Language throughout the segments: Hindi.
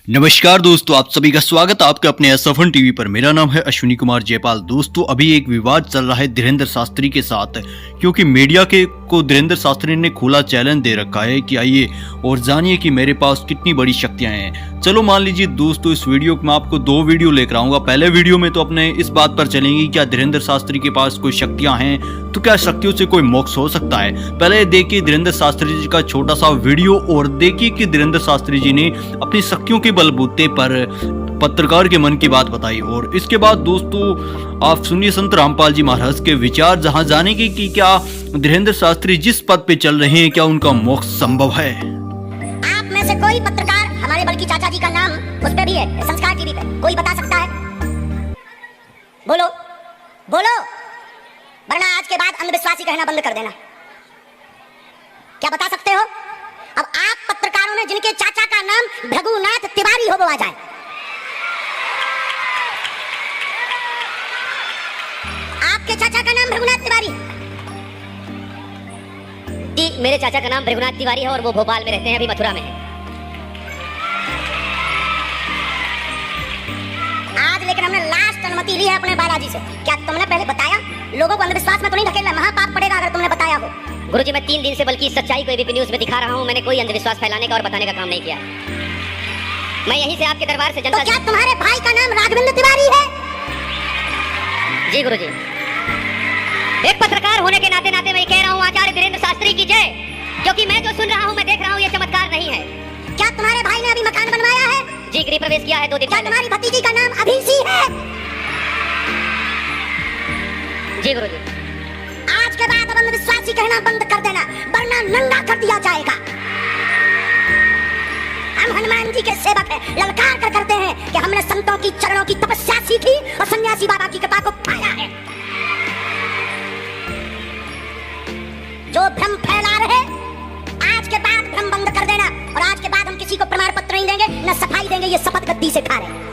नमस्कार दोस्तों, आप सभी का स्वागत है आपके अपने एसएफएन टीवी पर। मेरा नाम है अश्विनी कुमार जयपाल। दोस्तों, अभी एक विवाद चल रहा है धीरेन्द्र शास्त्री के साथ, क्योंकि मीडिया को धीरेन्द्र शास्त्री ने खुला चैलेंज दे रखा है कि आइए और जानिए कि मेरे पास कितनी बड़ी शक्तियां हैं। चलो मान लीजिए दोस्तों, इस वीडियो में आपको दो वीडियो लेकर आऊंगा। पहले वीडियो में तो अपने इस बात पर चलेंगे क्या धीरेन्द्र शास्त्री के पास कोई शक्तियां हैं, तो क्या शक्तियों से कोई मोक्ष हो सकता है। पहले देखिए धीरेन्द्र शास्त्री जी का छोटा सा वीडियो और देखिए कि धीरेन्द्र शास्त्री जी ने अपनी शक्तियों के बलबूते पर पत्रकार के मन की बात बताई। और इसके बाद दोस्तों आप सुनिए संत रामपाल जी महाराज के विचार, जहां जानेंगे कि क्या धीरेन्द्र शास्त्री जिस पद पे चल रहे हैं क्या उनका मोक्ष संभव है। आप में से कोई पत्रकार, हमारे बल्कि चाचा जी का नाम उस पे भी है, संस्कार टीवी पे, कोई बता सकता है? बोलो बोलो, वरना आज के बाद अंधविश्वासी कहना बंद कर देना। क्या बता सकते हो? अब आप पत्रकारों ने जिनके चाचा का नाम भृगुनाथ तिवारी हो वो आ जाए। आपके चाचा का नाम भृगुनाथ तिवारी? जी, मेरे चाचा का नाम भृगुनाथ तिवारी है और वो भोपाल में रहते हैं, अभी मथुरा में है। आज लेकिन हमने लास्ट अनुमति ली है अपने बालाजी से। क्या तुमने पहले बताया? लोगों को अंधविश्वास में तो नहीं धकेलना, महापाप पड़ेगा अगर तुमने बताया हो। गुरुजी, मैं 3 दिन से बल्कि सच्चाई को एबीपी न्यूज में दिखा रहा हूँ। मैंने कोई अंधविश्वास फैलाने का और बताने का काम नहीं किया। मैं यहीं से आपके दरबार से जनता। तो क्या तुम्हारे भाई का नाम राघवेंद्र तिवारी है? जी गुरुजी, एक पत्रकार होने के नाते मैं कह रहा हूँ आचार्य धीरेन्द्र शास्त्री की जय, क्योंकि मैं जो सुन रहा हूँ, मैं देख रहा हूँ, ये चमत्कार नहीं है। क्या तुम्हारे भाई ने अभी मकान बनवाया है? जी, गृह प्रवेश किया है 2 दिन क्या पहले। तुम्हारी भतीजी का नाम अभिषी है? जी गुरुजी। आज के बाद अब अंधविश्वासी कहना बंद कर देना, वरना नंगा कर दिया जाएगा। हम हनुमान जी के सेवक हैं, ललकार कर करते हैं कि हमने संतों की चरणों की तपस्या सीखी और सन्यासी बाबा की कृपा को पाया है। जो भ्रम फैला रहे, आज के बाद भ्रम बंद कर देना। और आज के बाद हम किसी को प्रमाण पत्र नहीं देंगे, न सफाई देंगे, ये शपथ गद्दी से खा रहे।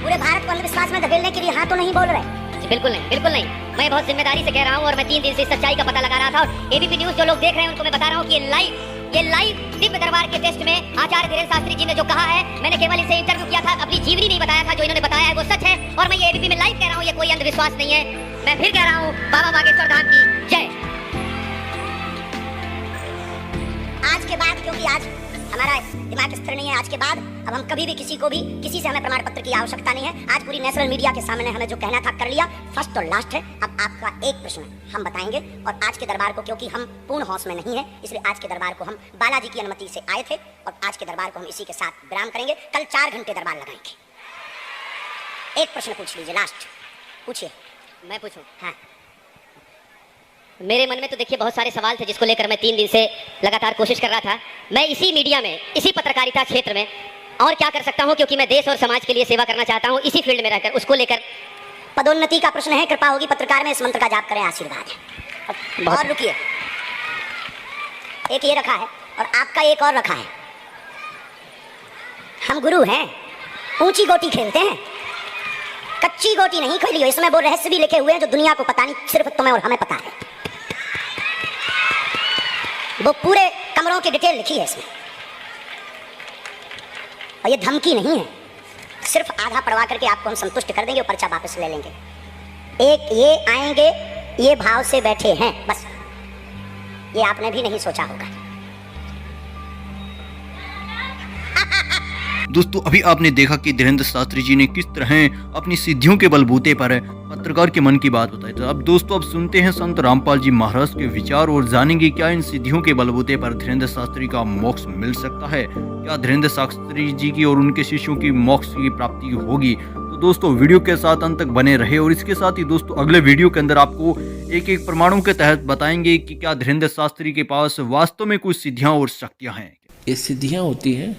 पूरे भारत को अंधविश्वास में धकेलने के लिए हाँ तो नहीं बोल रहे? जी बिल्कुल नहीं, बिल्कुल नहीं। मैं बहुत जिम्मेदारी से कह रहा हूँ और मैं 3 दिन से सच्चाई का पता लगा रहा था। और एबीपी न्यूज जो लोग देख रहे हैं उनको मैं बता रहा हूँ कि ये लाइव दिव्य दरबार के टेस्ट में आचार्य धीरेन्द्र शास्त्री जी ने जो कहा है, मैंने केवल इसे इंटरव्यू किया था, अपनी जीवनी नहीं बताया था। जो इन्होंने बताया है वो सच है और मैं ये एबीपी में लाइव कह रहा हूँ, ये कोई अंधविश्वास नहीं है। मैं फिर कह रहा हूँ, बाबा बागेश्वर धाम की जय। आज के बाद, क्योंकि आज हमारा दिमाग स्थिर नहीं है, आज के बाद अब हम कभी भी किसी से हमें प्रमाण पत्र की आवश्यकता नहीं है। आज पूरी नेशनल मीडिया के सामने हमें जो कहना था कर लिया, फर्स्ट और लास्ट है। अब आपका एक प्रश्न हम बताएंगे और आज के दरबार को, क्योंकि हम पूर्ण होश में नहीं है, इसलिए आज के दरबार को हम बालाजी की अनुमति से आए थे और आज के दरबार को हम इसी के साथ विराम करेंगे। कल 4 घंटे दरबार लगाएंगे। एक प्रश्न पूछ लीजिए, लास्ट पूछिए। मैं पूछूं? हाँ। मेरे मन में तो देखिए बहुत सारे सवाल थे जिसको लेकर मैं 3 दिन से लगातार कोशिश कर रहा था। मैं इसी मीडिया में, इसी पत्रकारिता क्षेत्र में और क्या कर सकता हूं, क्योंकि मैं देश और समाज के लिए सेवा करना चाहता हूं, इसी फील्ड में रहकर उसको लेकर। पदोन्नति का प्रश्न है, कृपा होगी पत्रकार में इस मंत्र का जाप करें, आशीर्वाद है। और रुकिए, एक ये रखा है और आपका एक और रखा है। हम गुरु हैं, ऊंची गोटी खेलते हैं, कच्ची गोटी नहीं खेली हो। इसमें वो रहस्य भी लिखे हुए हैं जो दुनिया को पता नहीं, सिर्फ तुम्हें और हमें पता है। वो पूरे कमरों की डिटेल लिखी है इसमें और ये धमकी नहीं है, सिर्फ आधा पढ़वा करके आपको हम संतुष्ट कर देंगे और पर्चा वापस ले लेंगे। एक ये आएंगे, ये भाव से बैठे हैं, बस ये आपने भी नहीं सोचा होगा। दोस्तों, अभी आपने देखा कि धीरेन्द्र शास्त्री जी ने किस तरह अपनी सिद्धियों के बलबूते पर पत्रकार के मन की बात बताई। तो अब दोस्तों अब सुनते हैं संत रामपाल जी महाराज के विचार और जानेंगे क्या इन सिद्धियों के बलबूते पर धीरेन्द्र शास्त्री का मोक्ष मिल सकता है। क्या धीरेन्द्र शास्त्री जी की और उनके शिष्यों की मोक्ष की प्राप्ति होगी। तो दोस्तों वीडियो के साथ अंत तक बने रहे और इसके साथ ही दोस्तों अगले वीडियो के अंदर आपको एक प्रमाणों के तहत बताएंगे कि क्या धीरेन्द्र शास्त्री के पास वास्तव में कुछ सिद्धियां और शक्तियां हैं। ये सिद्धियां होती हैं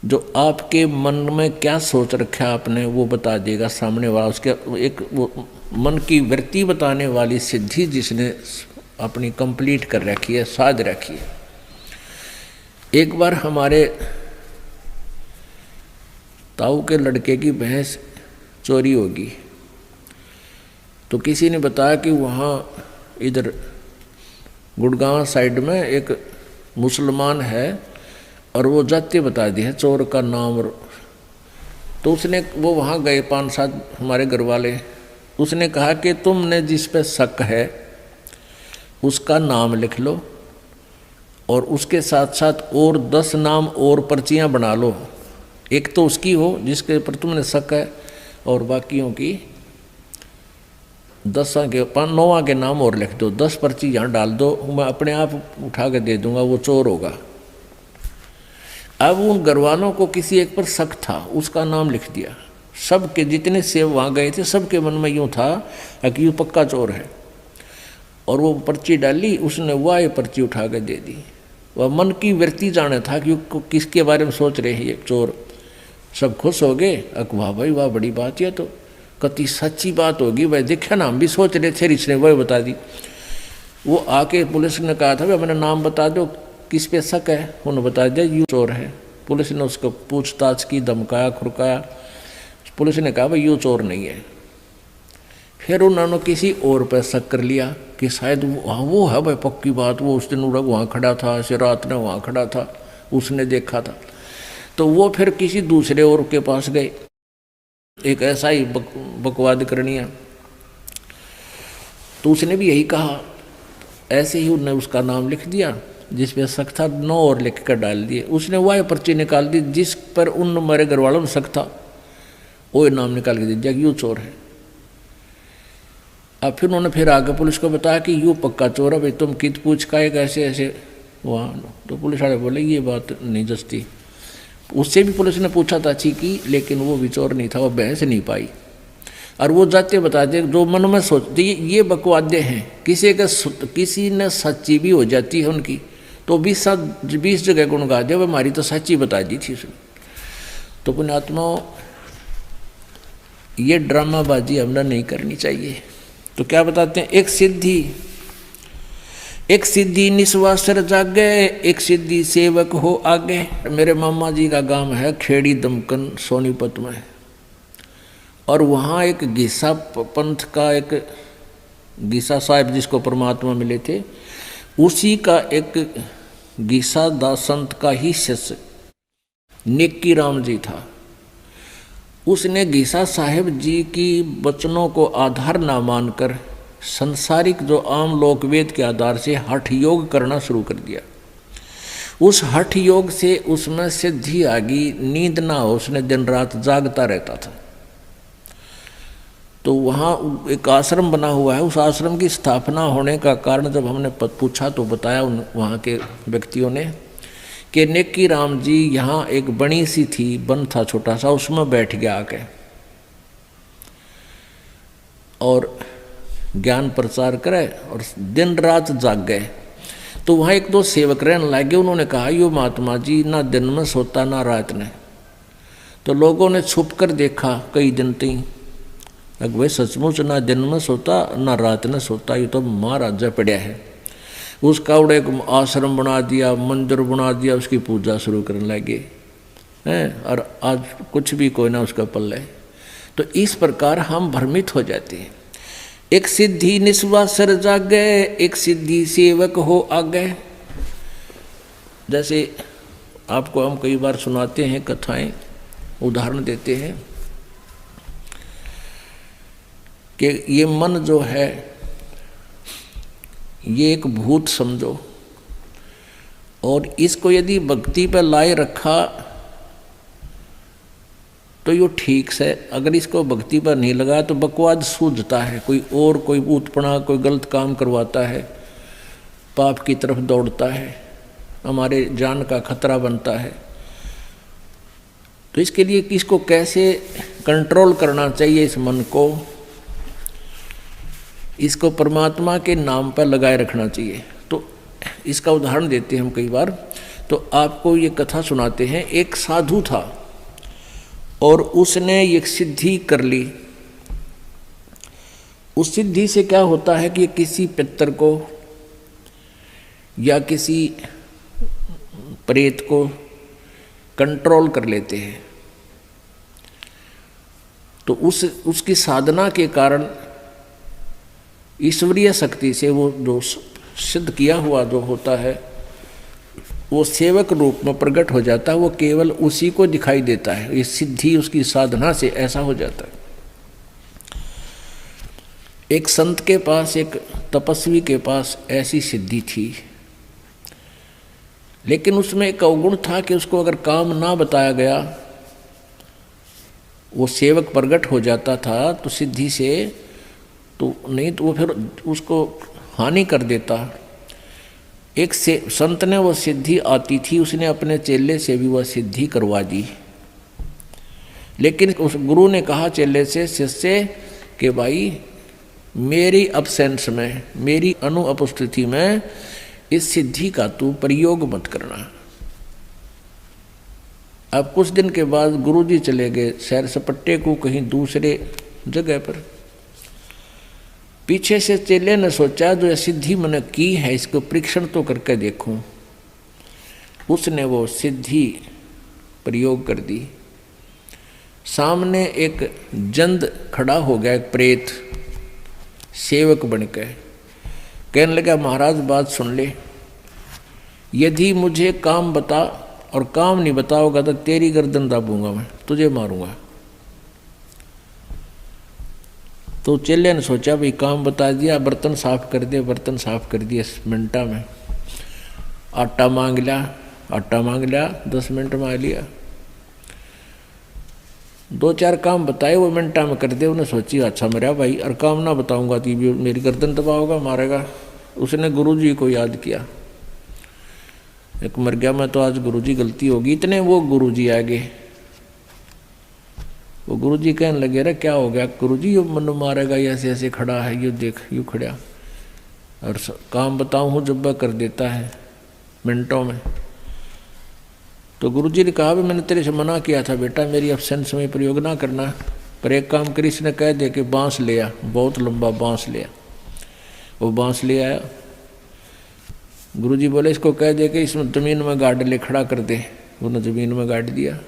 जो आपके मन में क्या सोच रखा है आपने, वो बता देगा सामने वाला। उसके एक वो मन की वृत्ति बताने वाली सिद्धि जिसने अपनी कंप्लीट कर रखी है, साध रखी है। एक बार हमारे ताऊ के लड़के की भैंस चोरी होगी तो किसी ने बताया कि वहाँ इधर गुड़गांव साइड में एक मुसलमान है और वो जाति बता दी है चोर का नाम। तो उसने वो वहाँ गए 5-7 हमारे घर वाले, उसने कहा कि तुमने जिस पे शक है उसका नाम लिख लो और उसके साथ साथ और 10 नाम और पर्चियाँ बना लो, एक तो उसकी हो जिसके ऊपर तुमने शक है और बाकियों की 10 के 9 के नाम और लिख दो, 10 पर्ची यहाँ डाल दो, मैं अपने आप उठा के दे दूंगा, वो चोर होगा। अब उन घरवालों को किसी एक पर शक था, उसका नाम लिख दिया। सबके जितने सेव वहाँ गए थे सबके मन में यूँ था कि यूँ पक्का चोर है, और वो पर्ची डाली, उसने वह ये पर्ची उठा के दे दी। वह मन की वृत्ति जाने था कि किसके बारे में सोच रहे हैं ये चोर। सब खुश हो गए, वाह भाई वाह, बड़ी बात है, तो कति सच्ची बात होगी भाई, देखा ना हम भी सोच रहे थे, इसने वह बता दी। वो आके पुलिस ने कहा था भाई मैंने नाम बता दो किस पे शक है, उन्होंने बता दिया यूँ चोर है। पुलिस ने उसको पूछताछ की, धमकाया खुरकाया, पुलिस ने कहा भाई यूँ चोर नहीं है। फिर उन्होंने किसी और पर शक कर लिया कि शायद वो है भाई पक्की बात, वो उस दिन वहाँ खड़ा था, ऐसे रात में वहाँ खड़ा था, उसने देखा था। तो वो फिर किसी दूसरे और के पास गए, एक ऐसा ही बकवाद करनी है, तो उसने भी यही कहा। ऐसे ही उन्होंने उसका नाम लिख दिया, जिस पे शक था 9 और लिख कर डाल दिए। उसने वह पर्ची निकाल दी जिस पर उन हमारे घर वालों में शक था, वो नाम निकाल के दे दिया कि यूँ चोर है। अब फिर उन्होंने फिर आगे पुलिस को बताया कि यूँ पक्का चोर है भाई, तुम कित पूछ का एक ऐसे ऐसे वहाँ। तो पुलिस वाले बोले ये बात नहीं जचती। उससे भी पुलिस ने पूछा था अच्छी की, लेकिन वो भी चोर नहीं था, वो बहस नहीं पाई। और वो जाते बताते जो मन में सोचते ये बकवादे हैं, किसी ने सच्ची भी हो जाती है उनकी, तो 20 जगह गुण गा दे, हमारी तो सच्ची बता दी थी उसने। तो पुण्यात्मा ये ड्रामाबाजी हमने नहीं करनी चाहिए। तो क्या बताते हैं, एक सिद्धि निस्वासर जागे, एक सिद्धि सेवक हो आगे। मेरे मामा जी का गांव है खेड़ी दमकन सोनीपत में, और वहाँ एक गीसा पंथ का एक गीसा साहब जिसको परमात्मा मिले थे, उसी का एक गीसा दास संत का ही शिष्य नेकी राम जी था। उसने गीसा साहेब जी की वचनों को आधार ना मानकर संसारिक जो आम लोकवेद के आधार से हठ योग करना शुरू कर दिया। उस हठ योग से उसमें सिद्धि आ गई, नींद ना हो, उसने दिन रात जागता रहता था। तो वहाँ एक आश्रम बना हुआ है, उस आश्रम की स्थापना होने का कारण जब हमने पूछा तो बताया वहाँ के व्यक्तियों ने कि नेकी राम जी यहाँ एक बड़ी सी थी, वन था छोटा सा, उसमें बैठ गया आके और ज्ञान प्रचार करे और दिन रात जाग गए। तो वहाँ 1-2 सेवक रहने लगे, उन्होंने कहा यो महात्मा जी ना दिन में सोता ना रात में। तो लोगों ने छुप कर देखा कई दिन तक, भाई सचमुच ना दिन में सोता ना रात में सोता, ये तो महाराजा पड़ा है। उसका उड़े एक आश्रम बना दिया, मंदिर बना दिया, उसकी पूजा शुरू करने लगे हैं, और आज कुछ भी कोई ना उसका पल्ले। तो इस प्रकार हम भ्रमित हो जाते हैं। एक सिद्धि निस्वासर जागे, एक सिद्धि सेवक हो आगे। जैसे आपको हम कई बार सुनाते हैं कथाएं, उदाहरण देते हैं कि ये मन जो है ये एक भूत समझो, और इसको यदि भक्ति पर लाए रखा तो ये ठीक से, अगर इसको भक्ति पर नहीं लगा तो बकवाद सूझता है, कोई उत्पना, कोई गलत काम करवाता है, पाप की तरफ दौड़ता है, हमारे जान का खतरा बनता है। तो इसके लिए किसको कैसे कंट्रोल करना चाहिए इस मन को, इसको परमात्मा के नाम पर लगाए रखना चाहिए। तो इसका उदाहरण देते हैं हम कई बार। तो आपको ये कथा सुनाते हैं। एक साधु था और उसने एक सिद्धि कर ली। उस सिद्धि से क्या होता है कि किसी पितर को या किसी प्रेत को कंट्रोल कर लेते हैं। तो उसकी साधना के कारण ईश्वरीय शक्ति से वो जो सिद्ध किया हुआ जो होता है वो सेवक रूप में प्रकट हो जाता है, वो केवल उसी को दिखाई देता है। ये सिद्धि उसकी साधना से ऐसा हो जाता है। एक संत के पास, एक तपस्वी के पास ऐसी सिद्धि थी, लेकिन उसमें एक अवगुण था कि उसको अगर काम ना बताया गया, वो सेवक प्रकट हो जाता था तो सिद्धि से, तो नहीं तो वो फिर उसको हानि कर देता। एक से संत ने वो सिद्धि आती थी, उसने अपने चेले से भी वह सिद्धि करवा दी, लेकिन उस गुरु ने कहा चेले से, शिष्य कि भाई मेरी अब्सेंस में, मेरी अनुपस्थिति में इस सिद्धि का तू प्रयोग मत करना। अब कुछ दिन के बाद गुरुजी चले गए सैर सपट्टे को कहीं दूसरे जगह पर। पीछे से चेले ने सोचा जो यह सिद्धि मैंने की है इसको परीक्षण तो करके देखूं। उसने वो सिद्धि प्रयोग कर दी। सामने एक जंद खड़ा हो गया, एक प्रेत सेवक बन के कहने लगा, महाराज बात सुन ले, यदि मुझे काम बता और काम नहीं बताओगा तो तेरी गर्दन दाबूंगा, मैं तुझे मारूंगा। तो चेले ने सोचा भाई काम बता दिया, बर्तन साफ कर दे, बर्तन साफ कर दिए मिनटा में। आटा मांग लिया 10 मिनट में आ लिया। 2-4 काम बताए वो मिनटा में कर दे। उन्हें सोची अच्छा मेरा भाई, और काम ना बताऊंगा तो भी मेरी गर्दन दबाओगा, मारेगा। उसने गुरुजी को याद किया, एक मर गया मैं तो आज गुरुजी गलती होगी। इतने वो गुरुजी आ गए। वो गुरुजी कहने लगे, अरे क्या हो गया गुरुजी, ये मन मारेगा, ये ऐसे ऐसे खड़ा है, ये देख यूँ खड़ा, और काम बताऊँ हूँ जब वह कर देता है मिनटों में। तो गुरुजी ने कहा भी मैंने तेरे से मना किया था बेटा, मेरी एब्सेंस में प्रयोग ना करना, पर एक काम करी, इसने कह दे कि बांस ले आ, बहुत लंबा बांस ले आ। वो बांस ले आया। गुरुजी बोले इसको कह दे कि इसमें ज़मीन में गाड़ ले, खड़ा कर दे। उन्होंने ज़मीन में गाड़ दिया।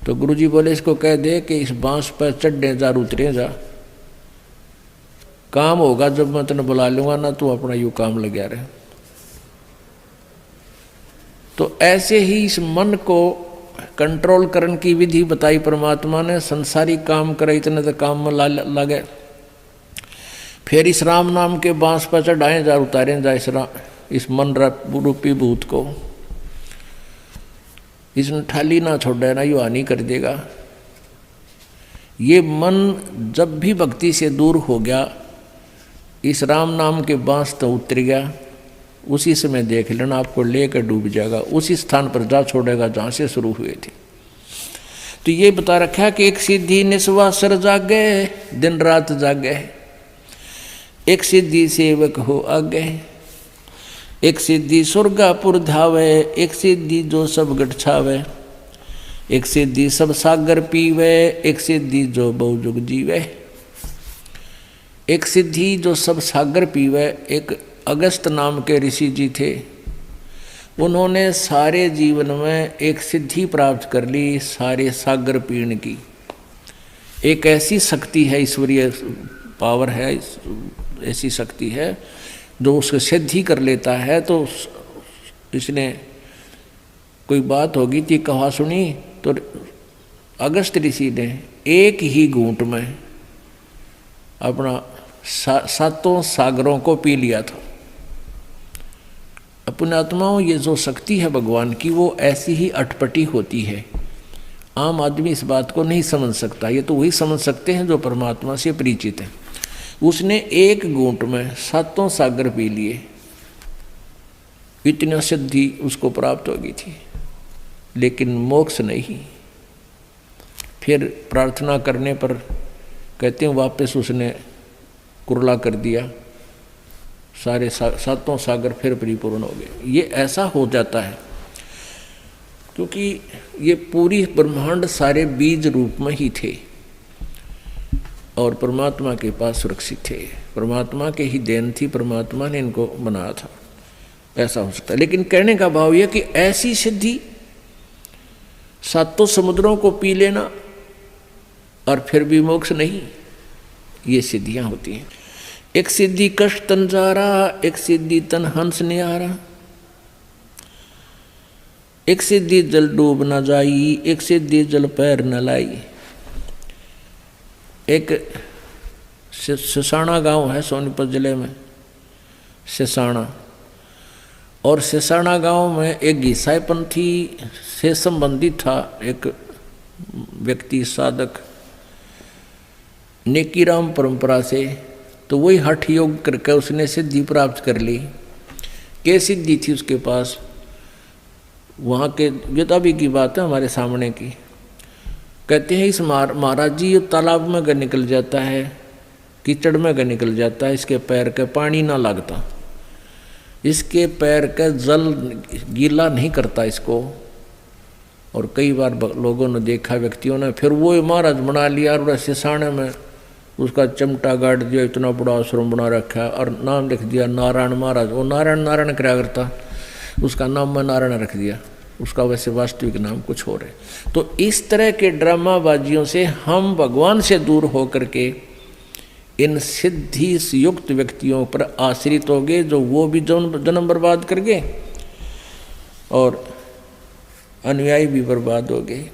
तो गुरुजी बोले इसको कह दे कि इस बांस पर चढ़े जा, उतरे जा, काम होगा जब मैं तेने बुला लूँगा ना, तू अपना यूँ काम लगा रहे। तो ऐसे ही इस मन को कंट्रोल करने की विधि बताई परमात्मा ने। संसारी काम करे इतने तो काम में लगे। फिर इस राम नाम के बांस पर चढ़ाए जा, उतारे जा इस मन रूपी भूत को। इसने ठाली ना छोड़े ना, यू हानि कर देगा। ये मन जब भी भक्ति से दूर हो गया, इस राम नाम के बांस तो उतर गया, उसी समय देख लेना आपको लेकर डूब जाएगा, उसी स्थान पर जा छोड़ेगा जहाँ से शुरू हुए थे। तो ये बता रखा कि एक सिद्धि निस्वासर जागे, दिन रात जागे, एक सिद्धि सेवक हो आगे, एक सिद्धि स्वर्गापुर धावे, एक सिद्धि जो सब गठ छावे, एक सिद्धि सब सागर पीवे, एक सिद्धि जो बहुजुग जीवे। एक सिद्धि जो सब सागर पीवे, एक अगस्त नाम के ऋषि जी थे, उन्होंने सारे जीवन में एक सिद्धि प्राप्त कर ली, सारे सागर पीने की। एक ऐसी शक्ति है, ईश्वरीय पावर है, ऐसी शक्ति है जो उसको सिद्धि कर लेता है। तो इसने कोई बात होगी थी, कहा सुनी, तो अगस्त ऋषि ने एक ही घूंट में अपना 7 सागरों को पी लिया था। अपने आत्माओं, ये जो शक्ति है भगवान की, वो ऐसी ही अटपटी होती है। आम आदमी इस बात को नहीं समझ सकता, ये तो वही समझ सकते हैं जो परमात्मा से परिचित है। उसने एक घूंट में 7 सागर पी लिए, इतनी सिद्धि उसको प्राप्त हो गई थी, लेकिन मोक्ष नहीं। फिर प्रार्थना करने पर कहते हैं वापस उसने कुरला कर दिया, सारे 7 सागर फिर परिपूर्ण हो गए। ये ऐसा हो जाता है क्योंकि ये पूरी ब्रह्मांड सारे बीज रूप में ही थे और परमात्मा के पास सुरक्षित थे। परमात्मा के ही देन थी, परमात्मा ने इनको बनाया था। ऐसा हो सकता है, लेकिन कहने का भाव यह कि ऐसी सिद्धि 7 समुद्रों को पी लेना और फिर भी मोक्ष नहीं, ये सिद्धियां होती हैं। एक सिद्धि कष्ट तन जा रहा, एक सिद्धि तन हंस ने आ रहा, एक सिद्धि जल डूब न जाई, एक सिद्धि जल पैर न लाई। एक सिसाना गांव है सोनीपत जिले में, सिसाना, और सिसाना गांव में एक ईसाई पंथी से संबंधित था एक व्यक्ति, साधक, नेकीराम परंपरा से। तो वही हठ योग करके उसने सिद्धि प्राप्त कर ली। क्या सिद्धि थी उसके पास? वहाँ के वेदाबी की बात है हमारे सामने की। कहते हैं इस महाराज जी ये तालाब में का निकल जाता है, कीचड़ में का निकल जाता है, इसके पैर का पानी ना लगता, इसके पैर का जल गीला नहीं करता इसको। और कई बार लोगों ने देखा, व्यक्तियों ने, फिर वो महाराज बना लिया और सिसाने में उसका चिमटा गाड़ दिया, इतना बड़ा आश्रम बना रखा और नाम लिख दिया नारायण महाराज। वो नारायण नारायण क्या करता, उसका नाम मैं नारायण रख दिया, उसका वैसे वास्तविक नाम कुछ और है। तो इस तरह के ड्रामाबाजियों से हम भगवान से दूर होकर के इन सिद्धि युक्त व्यक्तियों पर आश्रित हो गए, जो वो भी जन्म बर्बाद कर गए और अनुयायी भी बर्बाद हो गए।